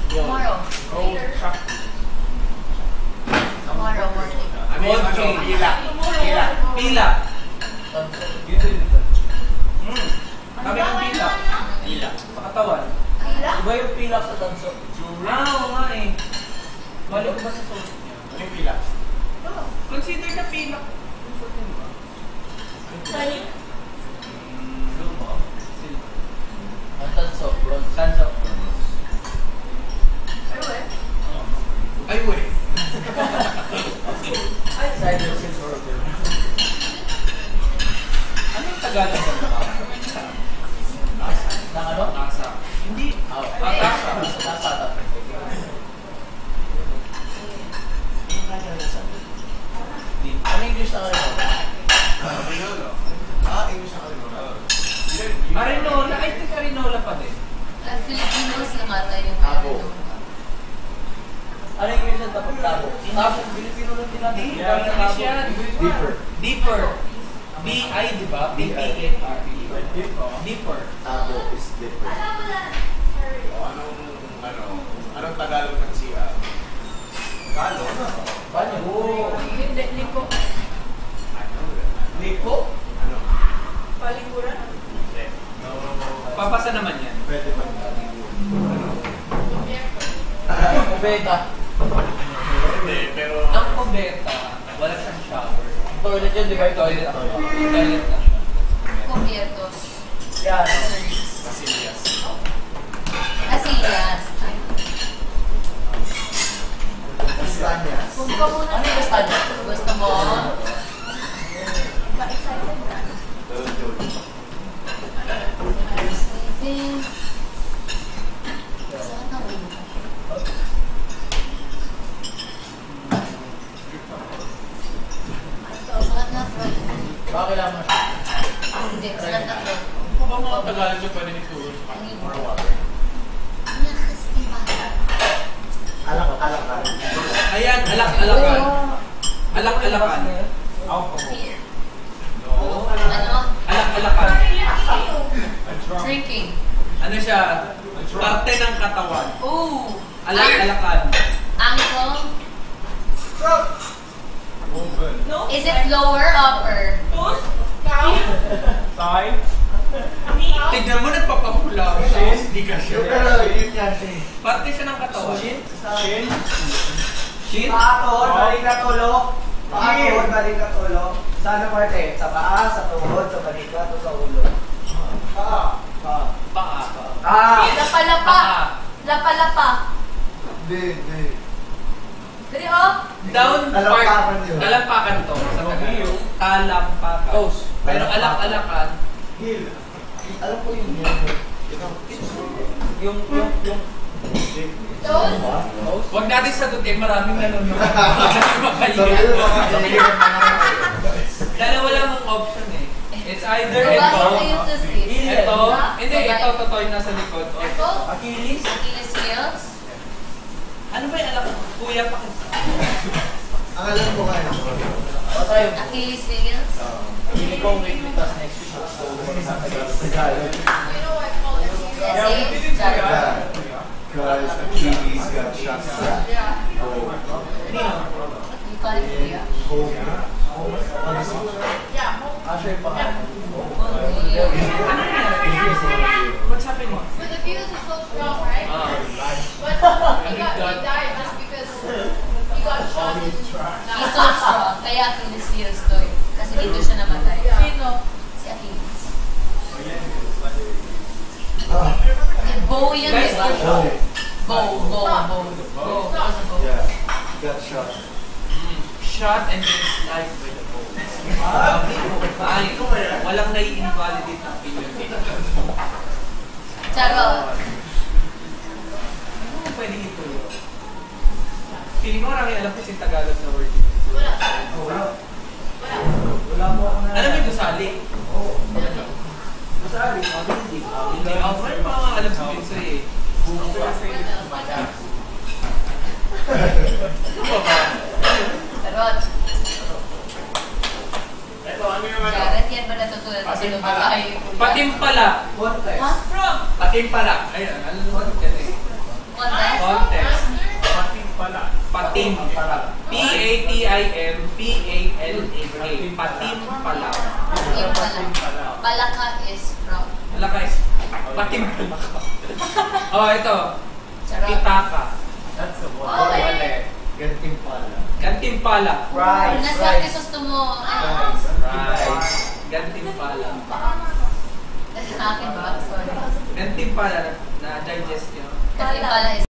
Tomorrow. Oh, shock. Tomorrow morning. Ano yung ano? Pila. Pila. Pila. Kami ng pila. Pila. Sa katawan. Pila? Iba yung pila sa tanso. Oo nga eh. Mali ko ba sa suot niya? Ano yung pila? Consider na pila. Sali. Ang tanso, bro. Tanso. Ay, weh. Ay, cider silver. Ano yung Tagalog ng mga? Nang ano? Nasa. Hindi. Nasa. Nasa. Ano English na kayo? English na kalinola. Arinola. Ay, Arinola pa din. Filipinos lang ata yung Tabo. Ano yung English na tapos tabo? Tabo, Filipino lang din natin. English yan. Deeper. Deeper. B-I, di ba? B-E-N-R. Deeper. Tabo is different. Anong Tagalog ng siya? Tagalog? Paano? Hindi, liko. Liko? Ano? Palikuran. Hindi. No. Papasa naman yan. Pwede ba? Beta. Hindi, pero... Ang kubeta, wala siyang shower. Toilet yun, di ba? Toilet. Toilet na siya. Cubiertos. Yan. Casillas. Casillas. Castañas. Kung ka muna. Ano yung kastanya? Gusto mo? Ma-excited na. Sleeping. Saan na ulo? Sakit na throat. Baka kailangan mo siya. Hindi, sakit na throat. Ano ba mga Tagalog yung pwede nituro sa kanya? Or water? Nakas, iba. Alak-alakan. Ayan, alak-alakan. Alak-alakan. Ano? Alak-alakan. Drinking. Ano siya? Parte ng katawan. Ooh. Alak-alakan. Ankle. No. Is it lower, upper? Thigh. Tignan mo, nagpapahula. Hindi ka Pero yun yan siya. Parte siya ng katawan. Shin? Shin? Shin? Paakot, balikat ulo. Paakot, balikat ulo. Sa ano parte? Sa paa, sa tuhod, sa balikat, o sa ulo? Paa. Paa. Paa. Ah! Lapa-lapa. Lapa-lapa. Hindi. Dali, oh. Down part. Talampakan yun. Talampakan to. Sa Tagalog. Talampakan. Toes. Pero alak-alakan. Heel. Alam ko yun. Yung Toes. Huwag natin sagutin. Maraming nanonood. Sabi mo mga Dalawa lang ang option eh. It's either So, ito. bakit kayo to sleep? Ito. Ha? Hindi, So, ito. Totoo yung nasa likod. O, Ito? Achilles. Achilles heels? ano ba yung alak? Kuya pa kasi. Ang alam ko kayo. O tayo. Achilles heels? Hindi ko wait because next week. Tagalog. Yes, Yeah. Because Achilles got shot. Oh. You call it kuya? Asher yung pangalan. What's happening? But the fuse is so strong, right? But he died just because he got shot in He's so strong, kaya Achilles heels to eh. Kasi dito siya namatay. Sino? Si Achilles. Bow yan, Guys, diba? Oh. Bow. Yeah. Got shot. Shot and then slide by the bow. Ay, walang nai-invalidate ang opinion dito. Charot. Ano mo pwede ito? Feeling ko marami alam ko yung Tagalog na word. Wala mo ako na. Alam mo yung gusali? Masari, hindi. Hindi. Ako rin mga alam sa pinso eh. Ano ba? Charot. Ito, ano yung ano? Charot yan ba natutunan kasi lumaki? Patimpala. What Ha? Patimpala. Ayun, ano naman yan eh. Contest? Contest. Pating pala. Patim. P-A-T-I-M-P-A-L-A-K. Patim Palaw. Patim pala. Palaka is from Wala guys. Patim Palaka. Oh, ito. Charot. Pitaka. That's the one. Oh, Mali. Gantimpala. Gantimpala. Rice. Nasa Rice. Crisostomo. Rice. Gantimpala. Nasa akin ba? Sorry. Gantimpala na digest nyo. Gantimpala is